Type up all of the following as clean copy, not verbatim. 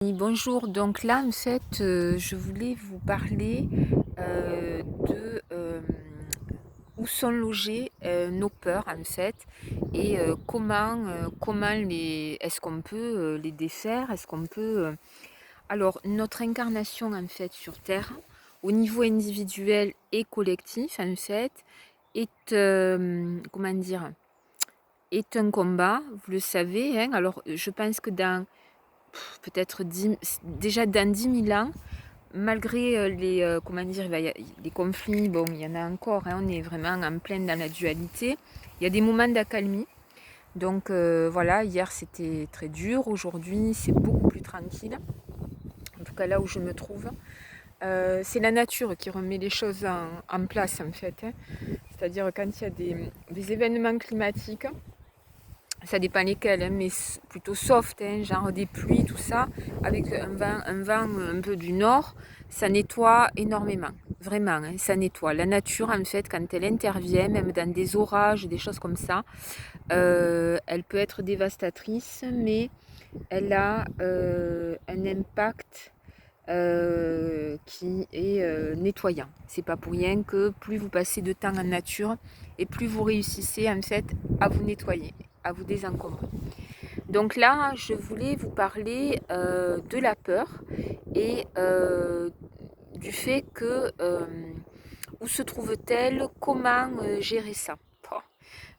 Bonjour, donc là en fait je voulais vous parler de où sont logées nos peurs en fait et comment est-ce qu'on peut les défaire, est-ce qu'on peut... Alors notre incarnation en fait sur Terre au niveau individuel et collectif en fait est, comment dire, est un combat, vous le savez, hein. Alors je pense que dans peut-être déjà dans 10 000 ans, malgré comment dire, les conflits, bon, il y en a encore, hein, on est vraiment en plein dans la dualité. Il y a des moments d'accalmie. Donc voilà, hier c'était très dur, aujourd'hui c'est beaucoup plus tranquille, en tout cas là où je me trouve. C'est la nature qui remet les choses en place en fait, hein. C'est-à-dire quand il y a des événements climatiques, ça dépend lesquels, hein, mais plutôt soft, hein, genre des pluies, tout ça, avec un vent un peu du nord, ça nettoie énormément. Vraiment, hein, ça nettoie. La nature, en fait, quand elle intervient, même dans des orages, des choses comme ça, elle peut être dévastatrice, mais elle a un impact qui est nettoyant. C'est pas pour rien que plus vous passez de temps en nature et plus vous réussissez en fait à vous nettoyer, à vous désencombrer. Donc là, je voulais vous parler de la peur et du fait que où se trouve-t-elle, comment gérer ça.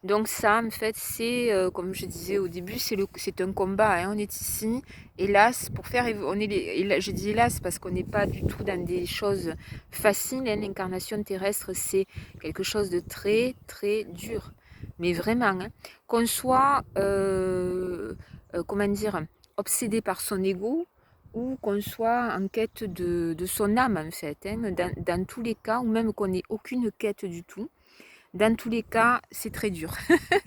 Donc ça, en fait, c'est, comme je disais au début, c'est un combat, hein. On est ici, hélas, pour faire... je dis hélas parce qu'on n'est pas du tout dans des choses faciles, hein. L'incarnation terrestre, c'est quelque chose de très, très dur. Mais vraiment, hein. Qu'on soit, comment dire, obsédé par son ego, ou qu'on soit en quête de son âme, en fait, hein. Dans tous les cas, ou même qu'on n'ait aucune quête du tout, dans tous les cas, c'est très dur,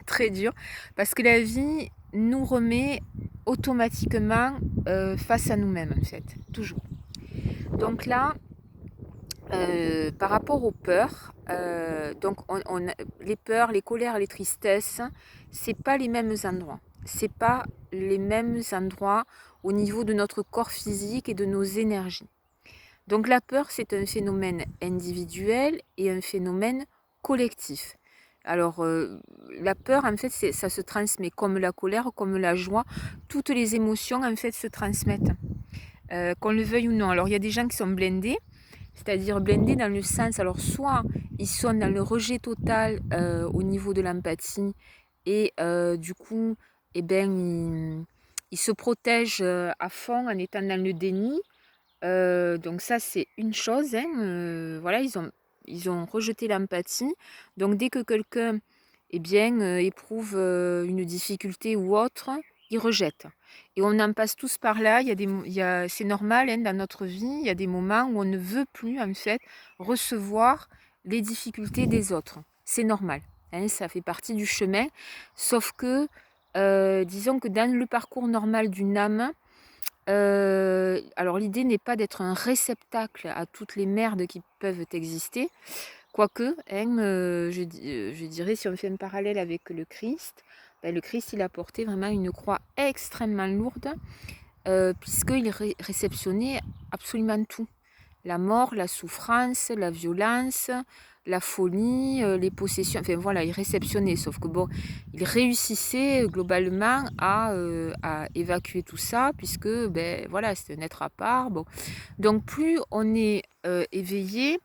très dur, parce que la vie nous remet automatiquement face à nous-mêmes, en fait, toujours. Donc là, par rapport aux peurs, donc les peurs, les colères, les tristesses, c'est pas les mêmes endroits. C'est pas les mêmes endroits au niveau de notre corps physique et de nos énergies. Donc la peur, c'est un phénomène individuel et un phénomène collectif. Alors la peur, en fait, ça se transmet comme la colère, comme la joie. Toutes les émotions, en fait, se transmettent, qu'on le veuille ou non. Alors il y a des gens qui sont blindés, c'est-à-dire blindés dans le sens, alors soit ils sont dans le rejet total au niveau de l'empathie et du coup, eh ben, ils se protègent à fond en étant dans le déni. Donc ça, c'est une chose, hein, voilà, ils ont rejeté l'empathie. Donc dès que quelqu'un, eh bien, éprouve une difficulté ou autre, ils rejettent. Et on en passe tous par là. C'est normal, hein, dans notre vie. Il y a des moments où on ne veut plus, en fait, recevoir les difficultés des autres. C'est normal, hein, ça fait partie du chemin. Sauf que, disons que dans le parcours normal d'une âme, alors l'idée n'est pas d'être un réceptacle à toutes les merdes qui peuvent exister, quoique, hein, je dirais, si on fait un parallèle avec le Christ, ben, le Christ, il a porté vraiment une croix extrêmement lourde, puisqu'il réceptionnait absolument tout. La mort, la souffrance, la violence, la folie, les possessions, enfin voilà, il réceptionnait, sauf que bon, il réussissait globalement à évacuer tout ça, puisque ben voilà, c'est un être à part. Bon. Donc plus on est éveillé,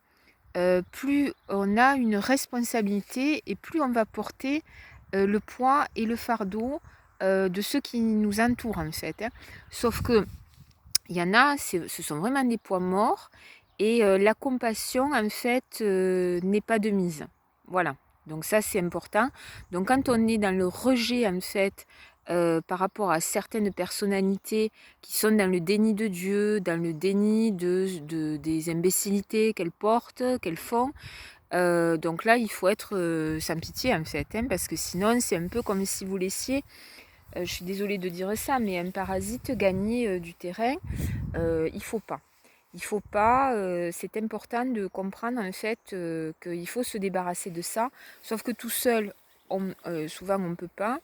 plus on a une responsabilité et plus on va porter le poids et le fardeau de ceux qui nous entourent en fait, hein. Sauf que il y en a, ce sont vraiment des poids morts et la compassion, en fait, n'est pas de mise. Voilà, donc ça, c'est important. Donc quand on est dans le rejet, en fait, par rapport à certaines personnalités qui sont dans le déni de Dieu, dans le déni des imbécilités qu'elles portent, qu'elles font, donc là, il faut être sans pitié, en fait, hein, parce que sinon, c'est un peu comme si vous laissiez, je suis désolée de dire ça, mais un parasite gagner du terrain. Il faut pas. Il faut pas, c'est important de comprendre en fait qu'il faut se débarrasser de ça. Sauf que tout seul, souvent on ne peut pas.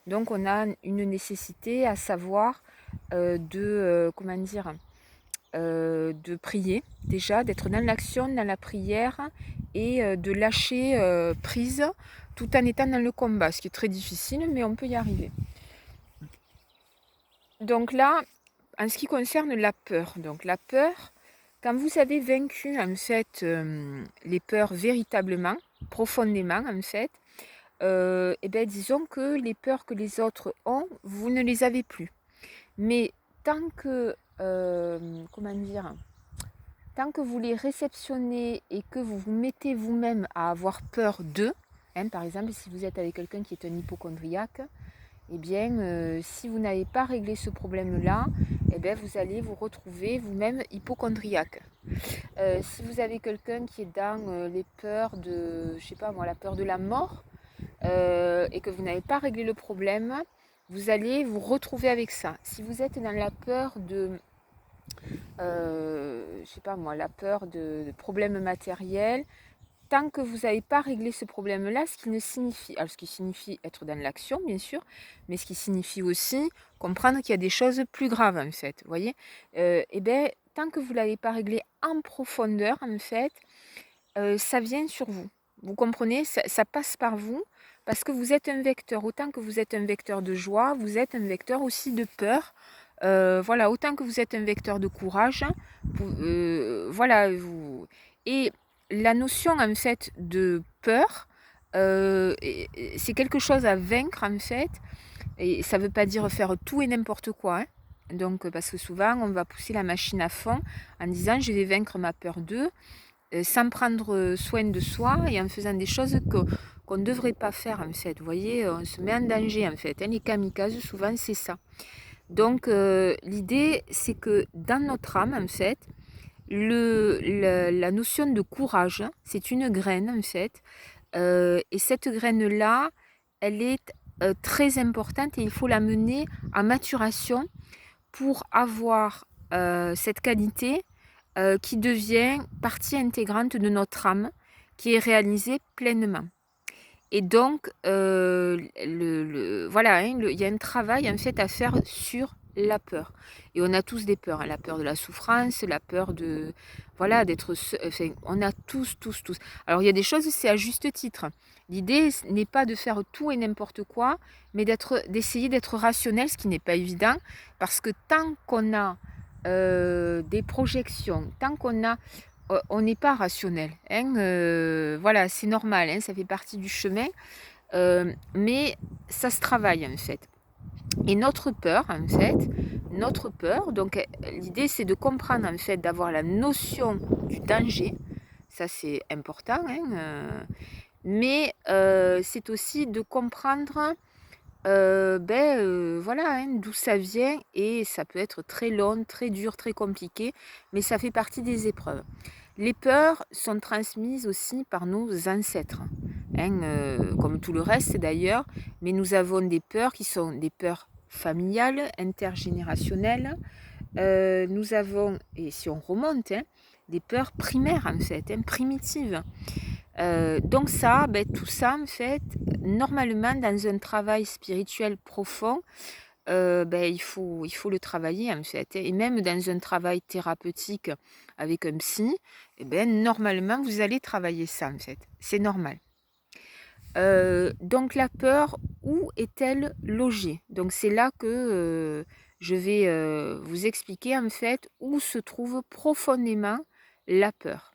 Donc on a une nécessité à savoir comment dire, de prier, déjà, d'être dans l'action, dans la prière et de lâcher prise tout en étant dans le combat, ce qui est très difficile, mais on peut y arriver. Donc là, en ce qui concerne la peur, donc la peur, quand vous avez vaincu en fait les peurs véritablement, profondément en fait, et bien disons que les peurs que les autres ont, vous ne les avez plus. Mais tant que, comment dire, tant que vous les réceptionnez et que vous vous mettez vous-même à avoir peur d'eux, hein, par exemple si vous êtes avec quelqu'un qui est un hypochondriaque, eh bien, si vous n'avez pas réglé ce problème-là, eh bien, vous allez vous retrouver vous-même hypochondriaque. Si vous avez quelqu'un qui est dans les peurs de, je sais pas moi, la peur de la mort, et que vous n'avez pas réglé le problème, vous allez vous retrouver avec ça. Si vous êtes dans la peur de, je sais pas moi, la peur de problèmes matériels, tant que vous n'avez pas réglé ce problème-là, ce qui signifie être dans l'action, bien sûr, mais ce qui signifie aussi comprendre qu'il y a des choses plus graves, en fait, vous voyez, et bien, tant que vous ne l'avez pas réglé en profondeur, en fait, ça vient sur vous. Vous comprenez, ça passe par vous, parce que vous êtes un vecteur. Autant que vous êtes un vecteur de joie, vous êtes un vecteur aussi de peur. Voilà, autant que vous êtes un vecteur de courage, voilà, et la notion en fait de peur, c'est quelque chose à vaincre en fait, et ça ne veut pas dire faire tout et n'importe quoi, hein. Donc, parce que souvent on va pousser la machine à fond en disant je vais vaincre ma peur d'eux, sans prendre soin de soi et en faisant des choses qu'on ne devrait pas faire en fait. Vous voyez, on se met en danger en fait, hein. Les kamikazes souvent c'est ça. Donc l'idée c'est que dans notre âme en fait, la notion de courage, c'est une graine en fait, et cette graine-là, elle est très importante et il faut la mener à maturation pour avoir cette qualité qui devient partie intégrante de notre âme, qui est réalisée pleinement. Et donc, voilà, hein, il y a un travail en fait à faire sur la peur. Et on a tous des peurs, hein, la peur de la souffrance, la peur de, voilà, d'être, enfin, on a tous, tous, tous. Alors il y a des choses, c'est à juste titre. L'idée n'est pas de faire tout et n'importe quoi, mais d'essayer d'être rationnel, ce qui n'est pas évident, parce que tant qu'on a des projections, tant qu'on a on n'est pas rationnel, hein, voilà, c'est normal, hein, ça fait partie du chemin, mais ça se travaille en fait. Et notre peur, en fait, notre peur, donc l'idée c'est de comprendre en fait, d'avoir la notion du danger, ça c'est important, hein, mais c'est aussi de comprendre voilà, hein, d'où ça vient et ça peut être très long, très dur, très compliqué, mais ça fait partie des épreuves. Les peurs sont transmises aussi par nos ancêtres, hein, comme tout le reste d'ailleurs, mais nous avons des peurs qui sont des peurs familiales, intergénérationnelles. Nous avons, et si on remonte, hein, des peurs primaires en fait, hein, primitives. Donc ça, tout ça en fait, normalement dans un travail spirituel profond, il faut le travailler en fait, hein. Et même dans un travail thérapeutique avec un psy, normalement vous allez travailler ça en fait, c'est normal. Donc la peur, où est-elle logée? Donc c'est là que je vais vous expliquer en fait où se trouve profondément la peur.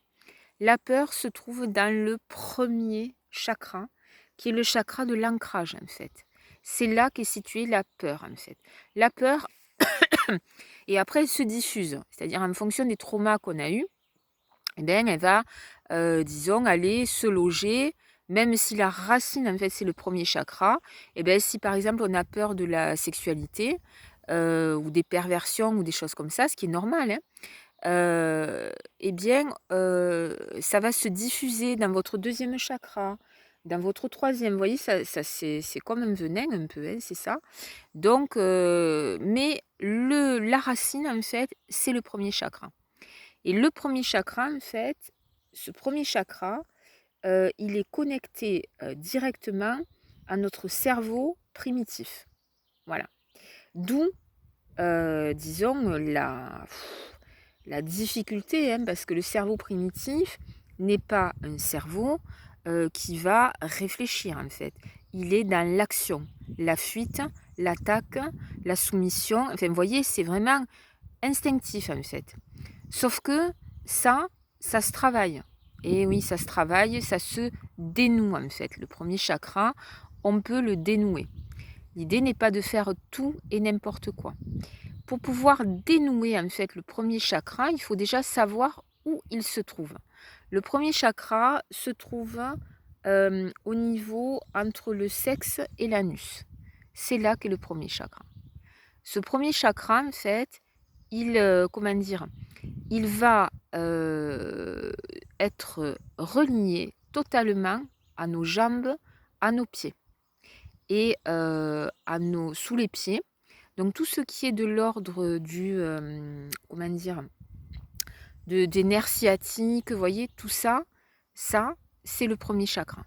La peur se trouve dans le premier chakra, qui est le chakra de l'ancrage en fait. C'est là qu'est située la peur en fait. La peur, et après elle se diffuse, c'est-à-dire en fonction des traumas qu'on a eus, elle va, disons, aller se loger, même si la racine en fait c'est le premier chakra, si par exemple on a peur de la sexualité, ou des perversions ou des choses comme ça, ce qui est normal, hein, ça va se diffuser dans votre deuxième chakra, dans votre troisième. Vous voyez, ça c'est comme un venin un peu, hein, c'est ça. Donc, mais la racine, en fait, c'est le premier chakra. Et le premier chakra, en fait, ce premier chakra, il est connecté directement à notre cerveau primitif. Voilà. D'où disons, la difficulté, hein, parce que le cerveau primitif n'est pas un cerveau qui va réfléchir en fait. Il est dans l'action, la fuite, l'attaque, la soumission. Enfin, vous voyez, c'est vraiment instinctif en fait. Sauf que ça se travaille. Et oui, ça se travaille, ça se dénoue en fait. Le premier chakra, on peut le dénouer. L'idée n'est pas de faire tout et n'importe quoi. Pour pouvoir dénouer en fait le premier chakra, il faut déjà savoir où il se trouve. Le premier chakra se trouve au niveau entre le sexe et l'anus. C'est là qu'est le premier chakra. Ce premier chakra, en fait, comment dire, il va être relié totalement à nos jambes, à nos pieds et sous les pieds. Donc tout ce qui est de l'ordre comment dire, des nerfs sciatiques, vous voyez, tout ça, c'est le premier chakra.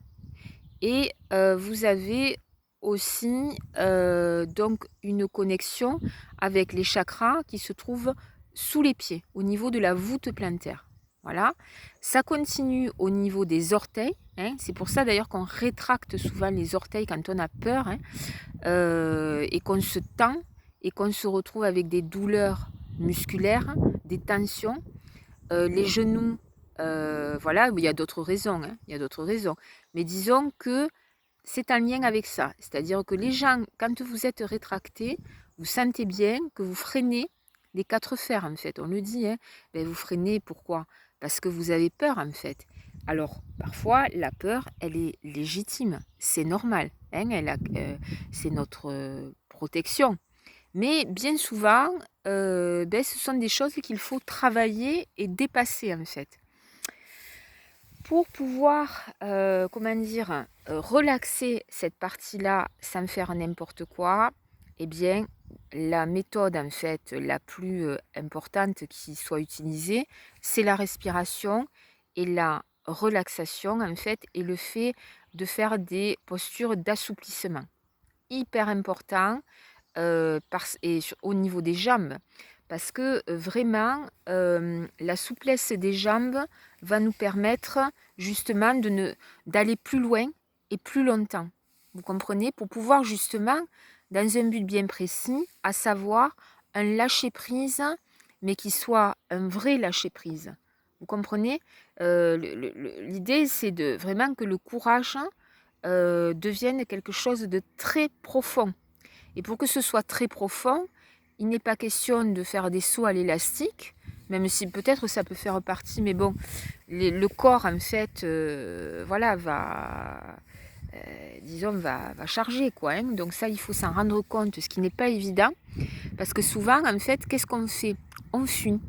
Et vous avez aussi donc une connexion avec les chakras qui se trouvent sous les pieds, au niveau de la voûte plantaire. Voilà. Ça continue au niveau des orteils. Hein. C'est pour ça d'ailleurs qu'on rétracte souvent les orteils quand on a peur, hein, et qu'on se tend et qu'on se retrouve avec des douleurs musculaires, des tensions. Les genoux, voilà, il y a d'autres raisons, hein, il y a d'autres raisons. Mais disons que c'est en lien avec ça. C'est-à-dire que les gens, quand vous êtes rétracté, vous sentez bien que vous freinez les quatre fers, en fait. On le dit, hein. Ben, vous freinez, pourquoi? Parce que vous avez peur, en fait. Alors, parfois, la peur, elle est légitime. C'est normal. Hein, c'est notre protection. Mais bien souvent, ben, ce sont des choses qu'il faut travailler et dépasser, en fait. Pour pouvoir, comment dire, relaxer cette partie-là sans faire n'importe quoi, eh bien, la méthode en fait la plus importante qui soit utilisée, c'est la respiration et la relaxation en fait, et le fait de faire des postures d'assouplissement. Hyper important au niveau des jambes. Parce que vraiment, la souplesse des jambes va nous permettre justement d'aller plus loin et plus longtemps. Vous comprenez? Pour pouvoir justement, dans un but bien précis, à savoir un lâcher-prise, mais qui soit un vrai lâcher-prise. Vous comprenez? L'idée, c'est de vraiment que le courage devienne quelque chose de très profond. Et pour que ce soit très profond, il n'est pas question de faire des sauts à l'élastique, même si peut-être ça peut faire partie, mais bon, le corps en fait, voilà, va charger quoi. Hein. Donc ça, il faut s'en rendre compte, ce qui n'est pas évident, parce que souvent, en fait, qu'est-ce qu'on fait? On fuit.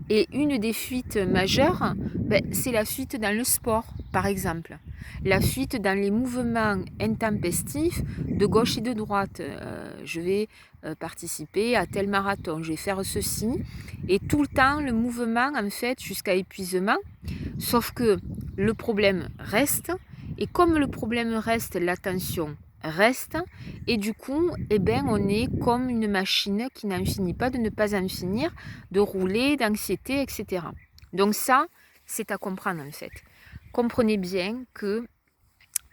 Et une des fuites majeures, ben, c'est la fuite dans le sport, par exemple. La fuite dans les mouvements intempestifs de gauche et de droite. Je vais participer à tel marathon, je vais faire ceci. Et tout le temps, le mouvement, en fait, jusqu'à épuisement. Sauf que le problème reste. Et comme le problème reste, l'attention reste. Et du coup, eh ben, on est comme une machine qui n'en finit pas de ne pas en finir, de rouler, d'anxiété, etc. Donc ça, c'est à comprendre en fait. Comprenez bien que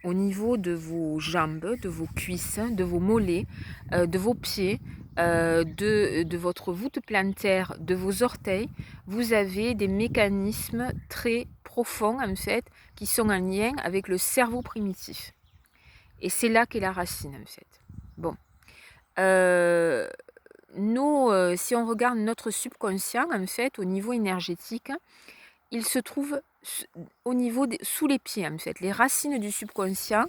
au niveau de vos jambes, de vos cuisses, de vos mollets, de vos pieds, de votre voûte plantaire, de vos orteils, vous avez des mécanismes très profonds en fait qui sont en lien avec le cerveau primitif. Et c'est là qu'est la racine en fait. Bon. Si on regarde notre subconscient, en fait, au niveau énergétique, il se trouve sous les pieds, en fait. Les racines du subconscient,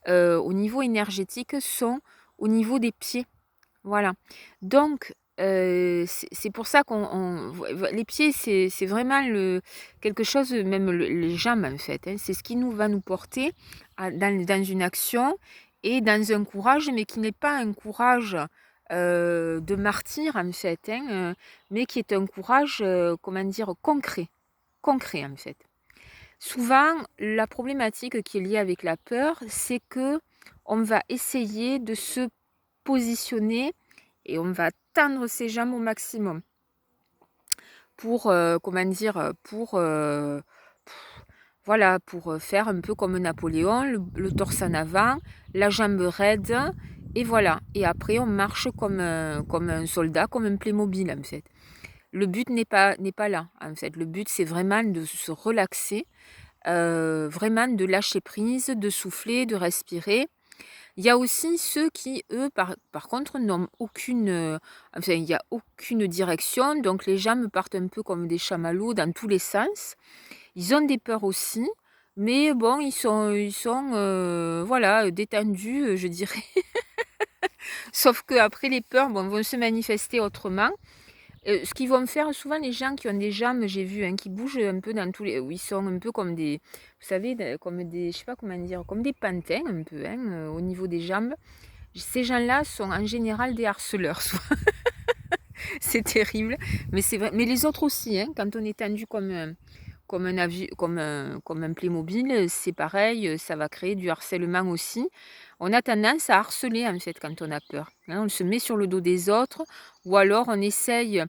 au niveau énergétique, sont au niveau des pieds. Voilà. Donc, c'est pour ça les pieds, c'est vraiment quelque chose, même les jambes, en fait. Hein, c'est ce qui va nous porter dans une action et dans un courage, mais qui n'est pas un courage de martyr, en fait, hein, mais qui est un courage, comment dire, concret, en fait. Souvent, la problématique qui est liée avec la peur, c'est que on va essayer de se positionner Et on va tendre ses jambes au maximum pour, comment dire, voilà, pour faire un peu comme Napoléon, le torse en avant, la jambe raide, et voilà. Et après, on marche comme un soldat, comme un Playmobil, en fait. Le but n'est pas là, en fait. Le but, c'est vraiment de se relaxer, vraiment de lâcher prise, de souffler, de respirer. Il y a aussi ceux qui, eux, par contre, n'ont aucune, enfin, il y a aucune direction, donc les jambes partent un peu comme des chamallows dans tous les sens. Ils ont des peurs aussi, mais bon, ils sont voilà, détendus, je dirais. Sauf qu'après, les peurs, bon, vont se manifester autrement. Ce qu'ils vont faire souvent, les gens qui ont des jambes, j'ai vu, hein, qui bougent un peu dans tous les... Où ils sont un peu comme des... Vous savez, comme des... Je sais pas comment dire, comme des pantins un peu, hein, au niveau des jambes. Ces gens-là sont en général des harceleurs. C'est terrible, mais c'est vrai. Mais les autres aussi, hein, quand on est tendu comme un comme un Playmobil, c'est pareil, ça va créer du harcèlement aussi. On a tendance à harceler en fait quand on a peur, hein. On se met sur le dos des autres ou alors on essaye,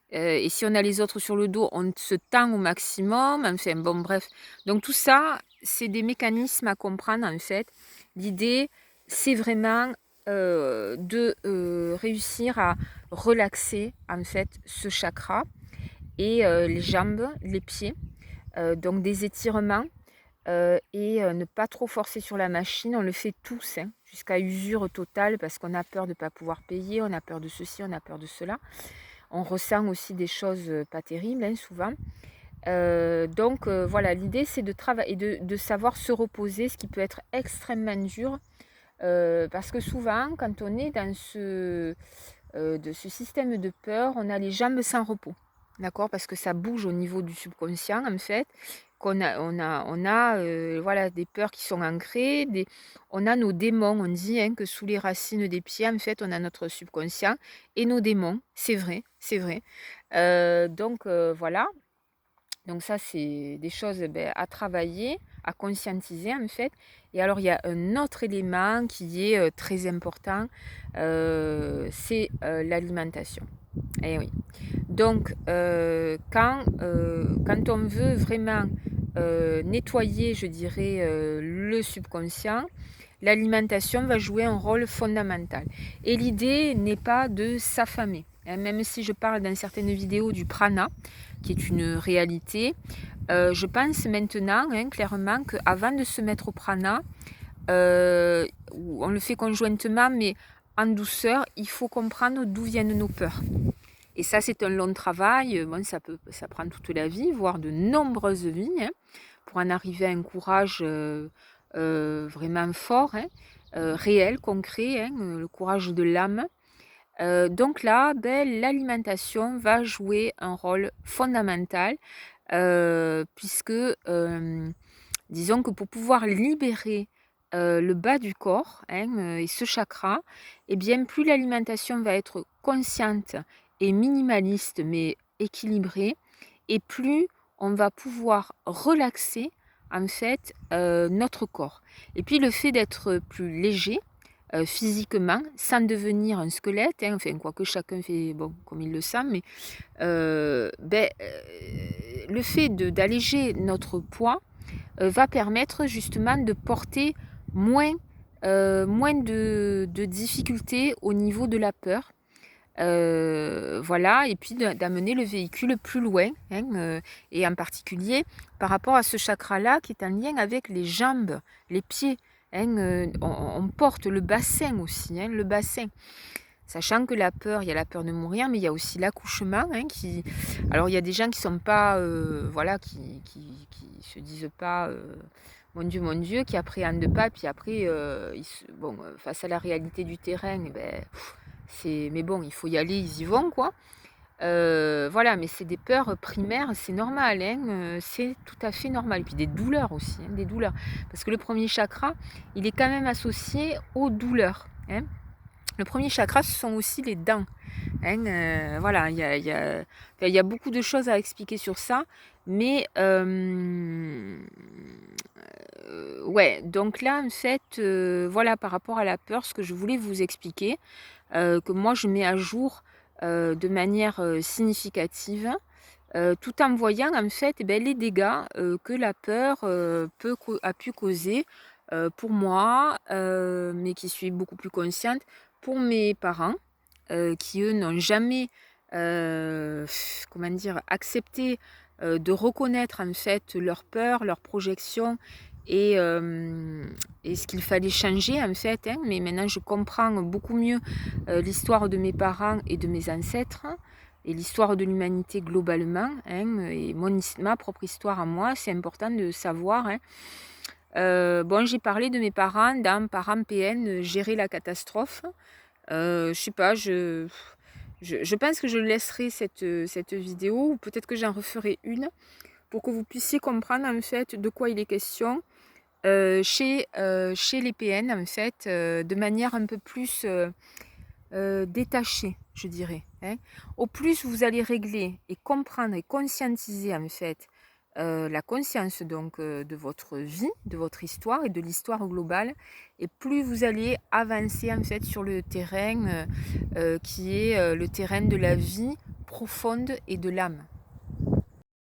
et si on a les autres sur le dos, on se tend au maximum. Enfin bon, bref. Donc tout ça, c'est des mécanismes à comprendre en fait. L'idée, c'est vraiment de réussir à relaxer en fait ce chakra et les jambes, les pieds. Donc des étirements et ne pas trop forcer sur la machine. On le fait tous, hein, jusqu'à usure totale parce qu'on a peur de ne pas pouvoir payer, on a peur de ceci, on a peur de cela. On ressent aussi des choses pas terribles, hein, souvent. Donc voilà, l'idée c'est de travailler et de savoir se reposer, ce qui peut être extrêmement dur. Parce que souvent, quand on est dans de ce système de peur, on a les jambes sans repos. D'accord? Parce que ça bouge au niveau du subconscient, en fait. On a voilà, des peurs qui sont ancrées. On a nos démons. On dit, hein, que sous les racines des pieds, en fait, on a notre subconscient et nos démons. C'est vrai, c'est vrai. Donc, voilà. Donc ça, c'est des choses, à travailler, à conscientiser en fait. Et alors, il y a un autre élément qui est très important, c'est l'alimentation. Eh oui. Donc, quand on veut vraiment nettoyer, je dirais, le subconscient, l'alimentation va jouer un rôle fondamental. Et l'idée n'est pas de s'affamer, hein. Même si je parle dans certaines vidéos du prana, qui est une réalité, je pense maintenant, hein, clairement, qu'avant de se mettre au prana, on le fait conjointement, mais en douceur, il faut comprendre d'où viennent nos peurs. Et ça, c'est un long travail. Bon, ça prend toute la vie, voire de nombreuses vies, hein, pour en arriver à un courage vraiment fort, hein, réel, concret, hein, le courage de l'âme. Donc là, l'alimentation va jouer un rôle fondamental, puisque disons que pour pouvoir libérer le bas du corps, hein, et ce chakra, eh bien, plus l'alimentation va être consciente et minimaliste, mais équilibrée, et plus on va pouvoir relaxer en fait notre corps. Et puis le fait d'être plus léger, physiquement, sans devenir un squelette, hein, enfin, quoique chacun fait bon, comme il le sent, mais le fait d'alléger notre poids va permettre justement de porter moins, moins de difficultés au niveau de la peur. Voilà, et puis d'amener le véhicule plus loin, hein, et en particulier par rapport à ce chakra-là qui est en lien avec les jambes, les pieds, hein, on porte le bassin aussi, hein, le bassin. Sachant que la peur, il y a la peur de mourir, mais il y a aussi l'accouchement, hein, Alors, il y a des gens qui sont pas... voilà, qui se disent pas... mon Dieu, qui appréhendent pas, puis après, bon, face à la réalité du terrain, eh ben, mais bon, il faut y aller, ils y vont, quoi. Voilà, mais c'est des peurs primaires, c'est normal, hein, c'est tout à fait normal. Et puis des douleurs aussi, hein, des douleurs. Parce que le premier chakra, il est quand même associé aux douleurs, hein. Le premier chakra, ce sont aussi les dents, hein, voilà, enfin, il y a beaucoup de choses à expliquer sur ça, mais ouais, donc là, en fait, voilà, par rapport à la peur, ce que je voulais vous expliquer, que moi je mets à jour de manière significative, tout en voyant en fait les dégâts que la peur a pu causer pour moi, mais qui suis beaucoup plus consciente, pour mes parents, qui eux n'ont jamais, comment dire, accepté de reconnaître en fait leur peur, leur projection et, et ce qu'il fallait changer en fait, hein. Mais maintenant je comprends beaucoup mieux l'histoire de mes parents et de mes ancêtres et l'histoire de l'humanité globalement, hein, et ma propre histoire à moi, c'est important de savoir, hein. Bon, j'ai parlé de mes parents dans Parents PN, gérer la catastrophe. Je sais pas, je pense que je laisserai cette vidéo, ou peut-être que j'en referai une, pour que vous puissiez comprendre en fait de quoi il est question chez les PN en fait, de manière un peu plus détachée, je dirais, hein. Au plus vous allez régler et comprendre et conscientiser en fait la conscience donc de votre vie, de votre histoire et de l'histoire globale, et plus vous allez avancer en fait sur le terrain qui est le terrain de la vie profonde et de l'âme.